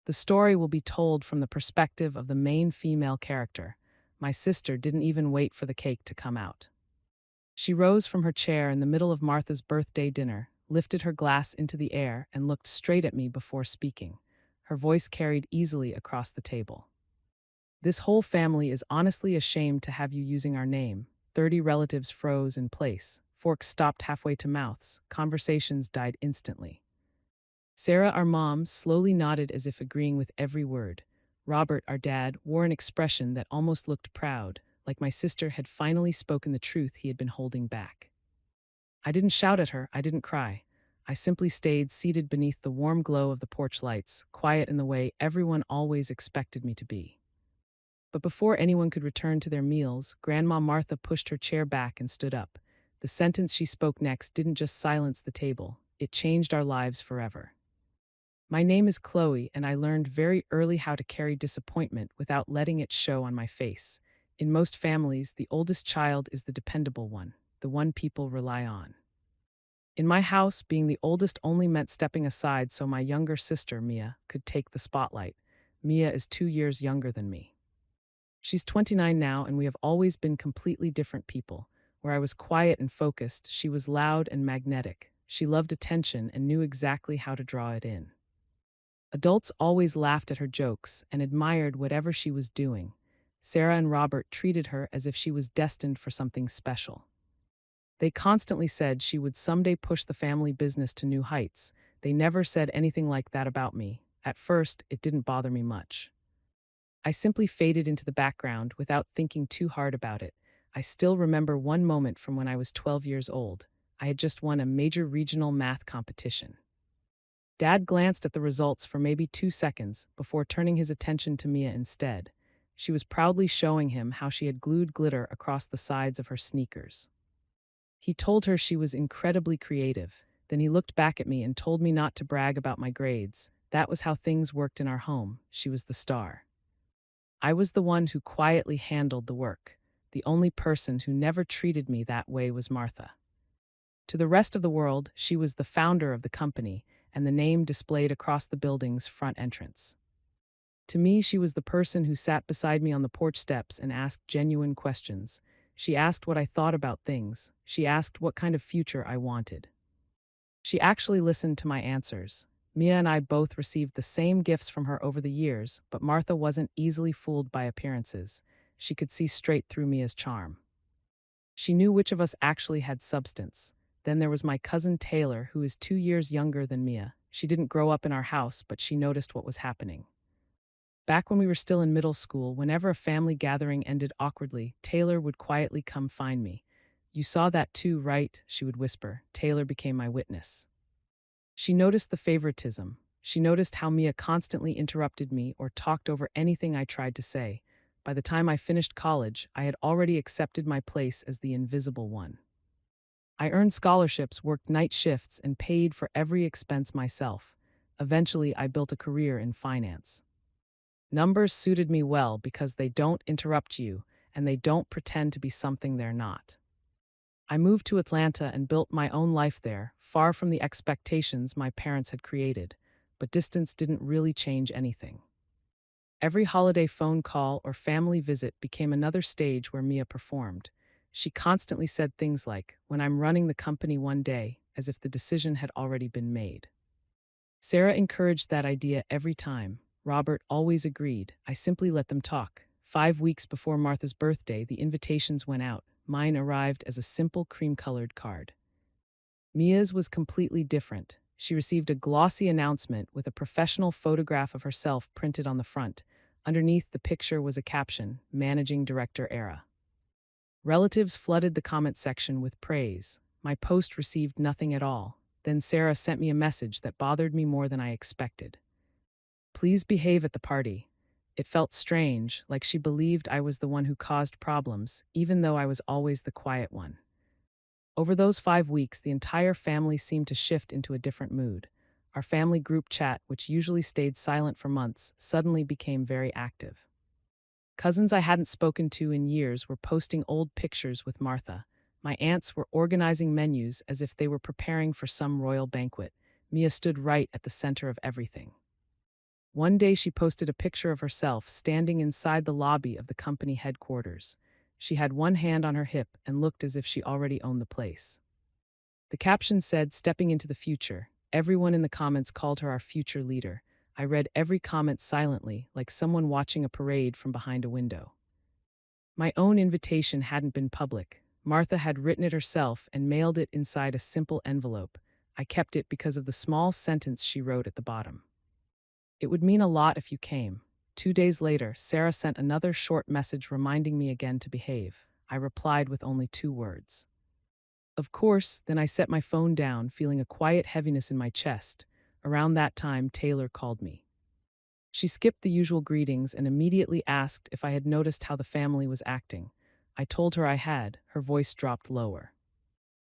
The story will be told from the perspective of the main female character. My sister didn't even wait for the cake to come out. She rose from her chair in the middle of Martha's birthday dinner, lifted her glass into the air, and looked straight at me before speaking. Her voice carried easily across the table. This whole family is honestly ashamed to have you using our name. 30 relatives froze in place. Forks stopped halfway to mouths. Conversations died instantly. Sarah, our mom, slowly nodded as if agreeing with every word. Robert, our dad, wore an expression that almost looked proud, like my sister had finally spoken the truth he had been holding back. I didn't shout at her, I didn't cry. I simply stayed seated beneath the warm glow of the porch lights, quiet in the way everyone always expected me to be. But before anyone could return to their meals, Grandma Martha pushed her chair back and stood up. The sentence she spoke next didn't just silence the table, it changed our lives forever. My name is Chloe, and I learned very early how to carry disappointment without letting it show on my face. In most families, the oldest child is the dependable one, the one people rely on. In my house, being the oldest only meant stepping aside so my younger sister, Mia, could take the spotlight. Mia is 2 years younger than me. She's 29 now, and we have always been completely different people. Where I was quiet and focused, she was loud and magnetic. She loved attention and knew exactly how to draw it in. Adults always laughed at her jokes and admired whatever she was doing. Sarah and Robert treated her as if she was destined for something special. They constantly said she would someday push the family business to new heights. They never said anything like that about me. At first, it didn't bother me much. I simply faded into the background without thinking too hard about it. I still remember one moment from when I was 12 years old. I had just won a major regional math competition. Dad glanced at the results for maybe 2 seconds before turning his attention to Mia instead. She was proudly showing him how she had glued glitter across the sides of her sneakers. He told her she was incredibly creative. Then he looked back at me and told me not to brag about my grades. That was how things worked in our home. She was the star. I was the one who quietly handled the work. The only person who never treated me that way was Martha. To the rest of the world, she was the founder of the company and the name displayed across the building's front entrance. To me, she was the person who sat beside me on the porch steps and asked genuine questions. She asked what I thought about things. She asked what kind of future I wanted. She actually listened to my answers. Mia and I both received the same gifts from her over the years, but Martha wasn't easily fooled by appearances. She could see straight through Mia's charm. She knew which of us actually had substance. Then there was my cousin Taylor, who is 2 years younger than Mia. She didn't grow up in our house, but she noticed what was happening. Back when we were still in middle school, whenever a family gathering ended awkwardly, Taylor would quietly come find me. "You saw that too, right?" she would whisper. Taylor became my witness. She noticed the favoritism. She noticed how Mia constantly interrupted me or talked over anything I tried to say. By the time I finished college, I had already accepted my place as the invisible one. I earned scholarships, worked night shifts, and paid for every expense myself. Eventually, I built a career in finance. Numbers suited me well because they don't interrupt you and they don't pretend to be something they're not. I moved to Atlanta and built my own life there, far from the expectations my parents had created, but distance didn't really change anything. Every holiday phone call or family visit became another stage where Mia performed. She constantly said things like, "When I'm running the company one day," as if the decision had already been made. Sarah encouraged that idea every time. Robert always agreed. I simply let them talk. 5 weeks before Martha's birthday, the invitations went out. Mine arrived as a simple cream-colored card. Mia's was completely different. She received a glossy announcement with a professional photograph of herself printed on the front. Underneath the picture was a caption, "Managing Director Era." Relatives flooded the comment section with praise. My post received nothing at all. Then Sarah sent me a message that bothered me more than I expected. "Please behave at the party." It felt strange, like she believed I was the one who caused problems, even though I was always the quiet one. Over those 5 weeks, the entire family seemed to shift into a different mood. Our family group chat, which usually stayed silent for months, suddenly became very active. Cousins I hadn't spoken to in years were posting old pictures with Martha. My aunts were organizing menus as if they were preparing for some royal banquet. Mia stood right at the center of everything. One day she posted a picture of herself standing inside the lobby of the company headquarters. She had one hand on her hip and looked as if she already owned the place. The caption said, "Stepping into the future." Everyone in the comments called her our future leader. I read every comment silently, like someone watching a parade from behind a window. My own invitation hadn't been public. Martha had written it herself and mailed it inside a simple envelope. I kept it because of the small sentence she wrote at the bottom. "It would mean a lot if you came." 2 days later, Sarah sent another short message reminding me again to behave. I replied with only 2 words. Of course, then I set my phone down, feeling a quiet heaviness in my chest. Around that time, Taylor called me. She skipped the usual greetings and immediately asked if I had noticed how the family was acting. I told her I had. Her voice dropped lower.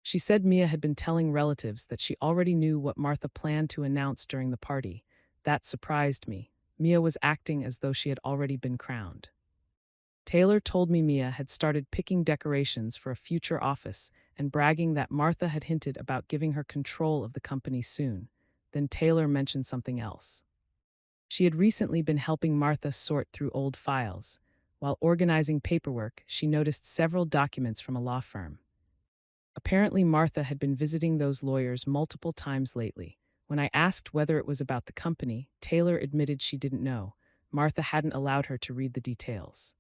She said Mia had been telling relatives that she already knew what Martha planned to announce during the party. That surprised me. Mia was acting as though she had already been crowned. Taylor told me Mia had started picking decorations for a future office and bragging that Martha had hinted about giving her control of the company soon. Then Taylor mentioned something else. She had recently been helping Martha sort through old files. While organizing paperwork, she noticed several documents from a law firm. Apparently, Martha had been visiting those lawyers multiple times lately. When I asked whether it was about the company, Taylor admitted she didn't know. Martha hadn't allowed her to read the details.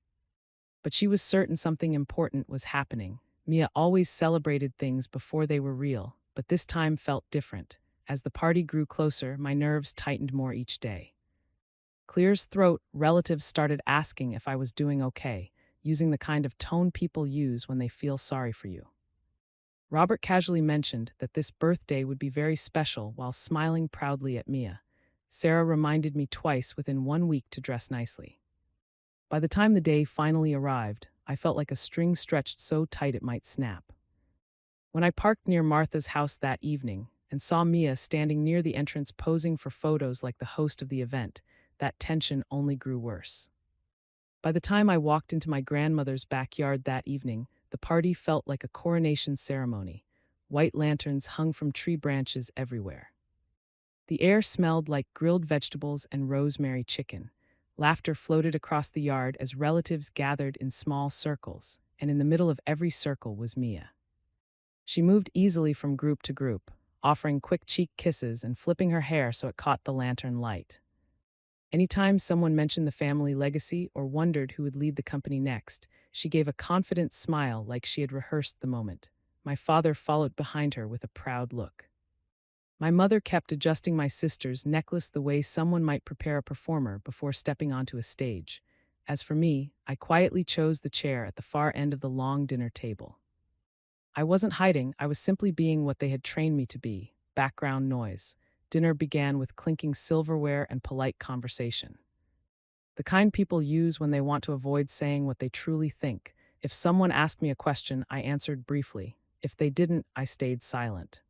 But she was certain something important was happening. Mia always celebrated things before they were real, but this time felt different. As the party grew closer, my nerves tightened more each day. Clear's throat, relatives started asking if I was doing okay, using the kind of tone people use when they feel sorry for you. Robert casually mentioned that this birthday would be very special while smiling proudly at Mia. Sarah reminded me twice within 1 week to dress nicely. By the time the day finally arrived, I felt like a string stretched so tight it might snap. When I parked near Martha's house that evening and saw Mia standing near the entrance posing for photos like the host of the event, that tension only grew worse. By the time I walked into my grandmother's backyard that evening, the party felt like a coronation ceremony. White lanterns hung from tree branches everywhere. The air smelled like grilled vegetables and rosemary chicken. Laughter floated across the yard as relatives gathered in small circles, and in the middle of every circle was Mia. She moved easily from group to group, offering quick cheek kisses and flipping her hair so it caught the lantern light. Anytime someone mentioned the family legacy or wondered who would lead the company next, she gave a confident smile like she had rehearsed the moment. My father followed behind her with a proud look. My mother kept adjusting my sister's necklace the way someone might prepare a performer before stepping onto a stage. As for me, I quietly chose the chair at the far end of the long dinner table. I wasn't hiding, I was simply being what they had trained me to be: background noise. Dinner began with clinking silverware and polite conversation. The kind people use when they want to avoid saying what they truly think. If someone asked me a question, I answered briefly. If they didn't, I stayed silent.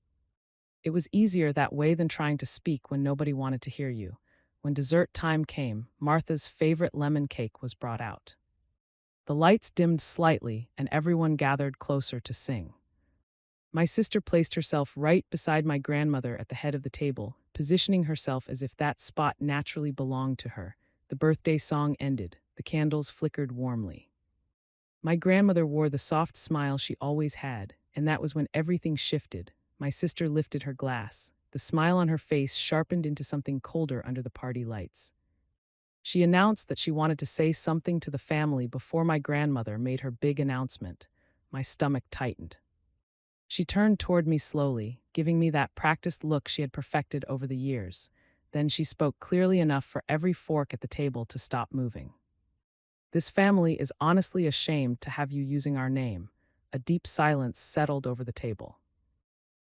It was easier that way than trying to speak when nobody wanted to hear you. When dessert time came, Martha's favorite lemon cake was brought out. The lights dimmed slightly, and everyone gathered closer to sing. My sister placed herself right beside my grandmother at the head of the table, positioning herself as if that spot naturally belonged to her. The birthday song ended. The candles flickered warmly. My grandmother wore the soft smile she always had, and that was when everything shifted. My sister lifted her glass. The smile on her face sharpened into something colder under the party lights. She announced that she wanted to say something to the family before my grandmother made her big announcement. My stomach tightened. She turned toward me slowly, giving me that practiced look she had perfected over the years. Then she spoke clearly enough for every fork at the table to stop moving. "This family is honestly ashamed to have you using our name." A deep silence settled over the table.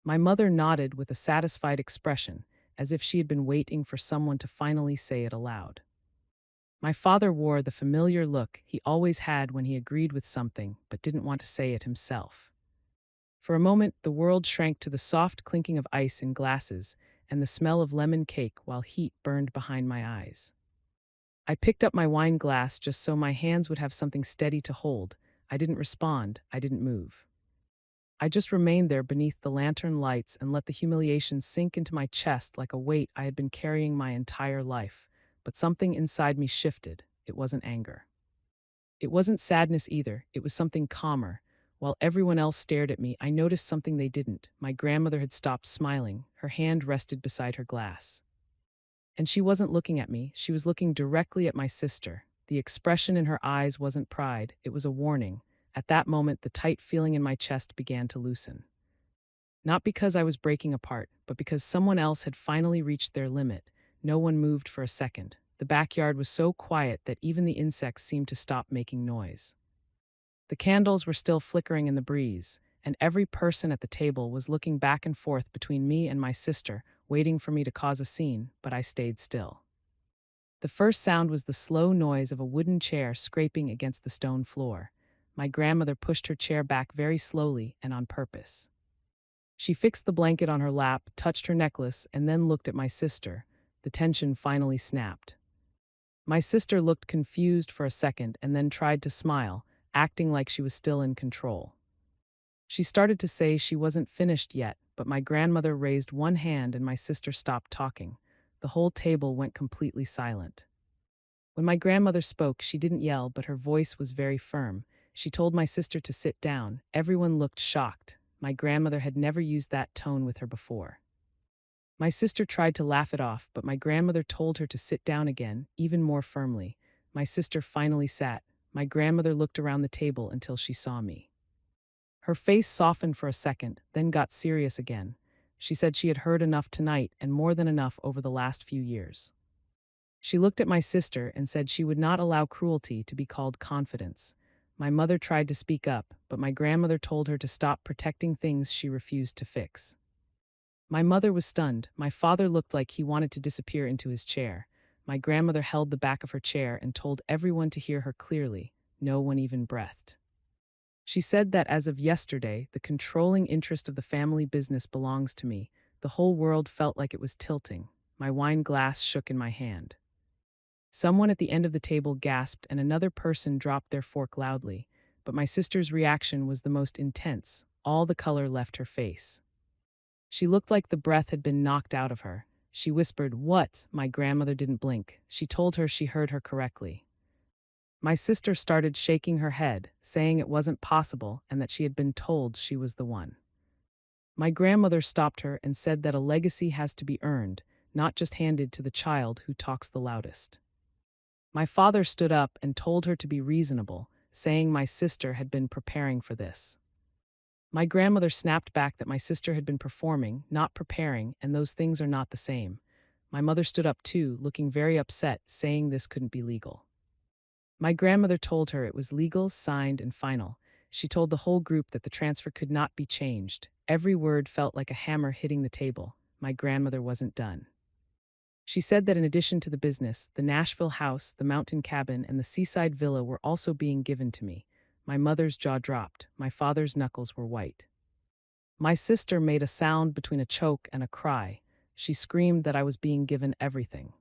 My mother nodded with a satisfied expression, as if she had been waiting for someone to finally say it aloud. My father wore the familiar look he always had when he agreed with something but didn't want to say it himself. For a moment, the world shrank to the soft clinking of ice in glasses and the smell of lemon cake while heat burned behind my eyes. I picked up my wine glass just so my hands would have something steady to hold. I didn't respond, I didn't move. I just remained there beneath the lantern lights and let the humiliation sink into my chest like a weight I had been carrying my entire life. but something inside me shifted. It wasn't anger. It wasn't sadness either. It was something calmer. While everyone else stared at me, I noticed something they didn't. My grandmother had stopped smiling. Her hand rested beside her glass. And she wasn't looking at me. She was looking directly at my sister. The expression in her eyes wasn't pride. It was a warning. At that moment, the tight feeling in my chest began to loosen. Not because I was breaking apart, but because someone else had finally reached their limit. No one moved for a second. The backyard was so quiet that even the insects seemed to stop making noise. The candles were still flickering in the breeze, and every person at the table was looking back and forth between me and my sister, waiting for me to cause a scene, but I stayed still. The first sound was the slow noise of a wooden chair scraping against the stone floor. My grandmother pushed her chair back very slowly and on purpose. She fixed the blanket on her lap, touched her necklace, and then looked at my sister. The tension finally snapped. My sister looked confused for a second and then tried to smile, acting like she was still in control. She started to say she wasn't finished yet, but my grandmother raised one hand and my sister stopped talking. The whole table went completely silent. When my grandmother spoke, she didn't yell, but her voice was very firm. She told my sister to sit down. Everyone looked shocked. My grandmother had never used that tone with her before. My sister tried to laugh it off, but my grandmother told her to sit down again, even more firmly. My sister finally sat. My grandmother looked around the table until she saw me. Her face softened for a second, then got serious again. She said she had heard enough tonight and more than enough over the last few years. She looked at my sister and said she would not allow cruelty to be called confidence. My mother tried to speak up, but my grandmother told her to stop protecting things she refused to fix. My mother was stunned. My father looked like he wanted to disappear into his chair. My grandmother held the back of her chair and told everyone to hear her clearly. No one even breathed. She said that as of yesterday, the controlling interest of the family business belongs to me. The whole world felt like it was tilting. My wine glass shook in my hand. Someone at the end of the table gasped and another person dropped their fork loudly, but my sister's reaction was the most intense. All the color left her face. She looked like the breath had been knocked out of her. She whispered, "What?" My grandmother didn't blink. She told her she heard her correctly. My sister started shaking her head, saying it wasn't possible and that she had been told she was the one. My grandmother stopped her and said that a legacy has to be earned, not just handed to the child who talks the loudest. My father stood up and told her to be reasonable, saying my sister had been preparing for this. My grandmother snapped back that my sister had been performing, not preparing, and those things are not the same. My mother stood up too, looking very upset, saying this couldn't be legal. My grandmother told her it was legal, signed, and final. She told the whole group that the transfer could not be changed. Every word felt like a hammer hitting the table. My grandmother wasn't done. She said that in addition to the business, the Nashville house, the mountain cabin, and the seaside villa were also being given to me. My mother's jaw dropped. My father's knuckles were white. My sister made a sound between a choke and a cry. She screamed that I was being given everything.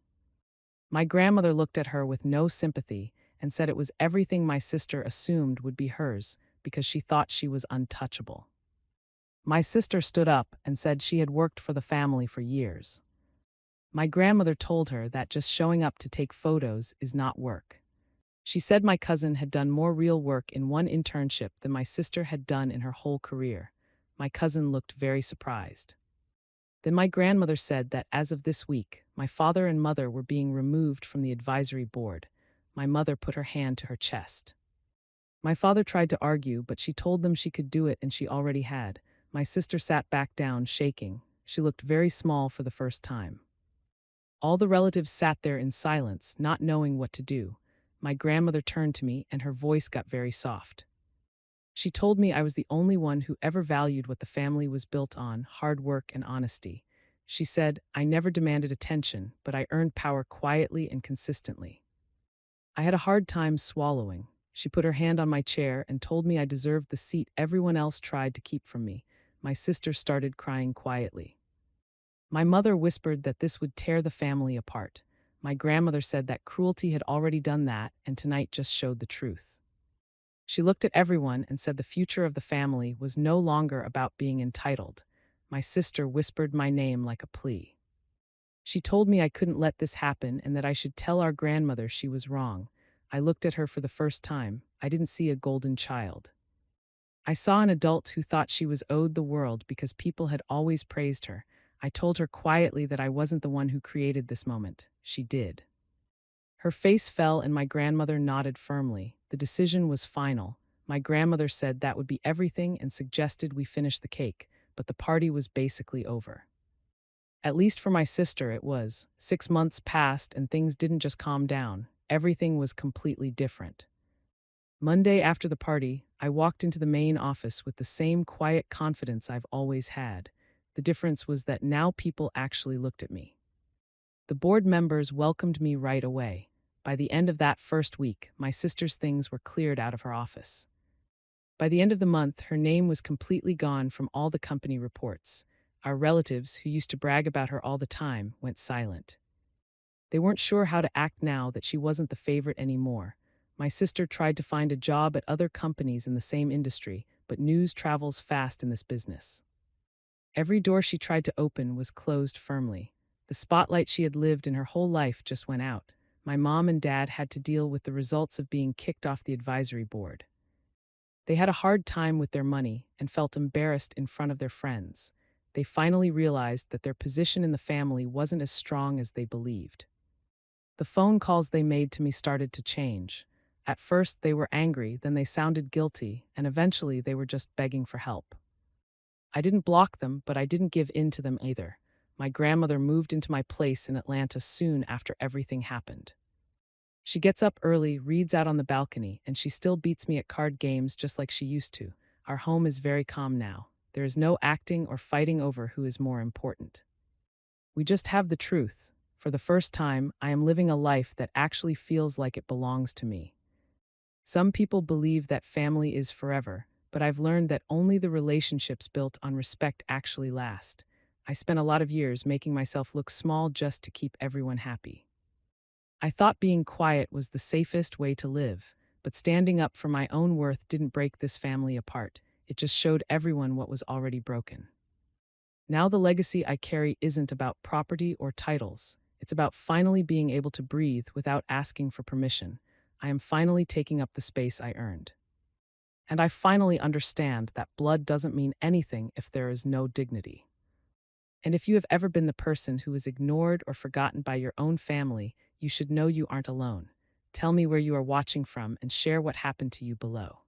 My grandmother looked at her with no sympathy and said it was everything my sister assumed would be hers because she thought she was untouchable. My sister stood up and said she had worked for the family for years. My grandmother told her that just showing up to take photos is not work. She said my cousin had done more real work in one internship than my sister had done in her whole career. My cousin looked very surprised. Then my grandmother said that as of this week, my father and mother were being removed from the advisory board. My mother put her hand to her chest. My father tried to argue, but she told them she could do it and she already had. My sister sat back down, shaking. She looked very small for the first time. All the relatives sat there in silence, not knowing what to do. My grandmother turned to me and her voice got very soft. She told me I was the only one who ever valued what the family was built on, hard work and honesty. She said, I never demanded attention, but I earned power quietly and consistently. I had a hard time swallowing. She put her hand on my chair and told me I deserved the seat everyone else tried to keep from me. My sister started crying quietly. My mother whispered that this would tear the family apart. My grandmother said that cruelty had already done that, and tonight just showed the truth. She looked at everyone and said the future of the family was no longer about being entitled. My sister whispered my name like a plea. She told me I couldn't let this happen and that I should tell our grandmother she was wrong. I looked at her for the first time. I didn't see a golden child. I saw an adult who thought she was owed the world because people had always praised her. I told her quietly that I wasn't the one who created this moment. She did. Her face fell and my grandmother nodded firmly. The decision was final. My grandmother said that would be everything and suggested we finish the cake, but the party was basically over. At least for my sister, it was. 6 months passed and things didn't just calm down. Everything was completely different. Monday after the party, I walked into the main office with the same quiet confidence I've always had. The difference was that now people actually looked at me. The board members welcomed me right away. By the end of that first week, my sister's things were cleared out of her office. By the end of the month, her name was completely gone from all the company reports. Our relatives, who used to brag about her all the time, went silent. They weren't sure how to act now that she wasn't the favorite anymore. My sister tried to find a job at other companies in the same industry, but news travels fast in this business. Every door she tried to open was closed firmly. The spotlight she had lived in her whole life just went out. My mom and dad had to deal with the results of being kicked off the advisory board. They had a hard time with their money and felt embarrassed in front of their friends. They finally realized that their position in the family wasn't as strong as they believed. The phone calls they made to me started to change. At first, they were angry, then they sounded guilty, and eventually they were just begging for help. I didn't block them, but I didn't give in to them either. My grandmother moved into my place in Atlanta soon after everything happened. She gets up early, reads out on the balcony, and she still beats me at card games just like she used to. Our home is very calm now. There is no acting or fighting over who is more important. We just have the truth. For the first time, I am living a life that actually feels like it belongs to me. Some people believe that family is forever, but I've learned that only the relationships built on respect actually last. I spent a lot of years making myself look small just to keep everyone happy. I thought being quiet was the safest way to live, but standing up for my own worth didn't break this family apart. It just showed everyone what was already broken. Now the legacy I carry isn't about property or titles. It's about finally being able to breathe without asking for permission. I am finally taking up the space I earned. And I finally understand that blood doesn't mean anything if there is no dignity. And if you have ever been the person who is ignored or forgotten by your own family, you should know you aren't alone. Tell me where you are watching from and share what happened to you below.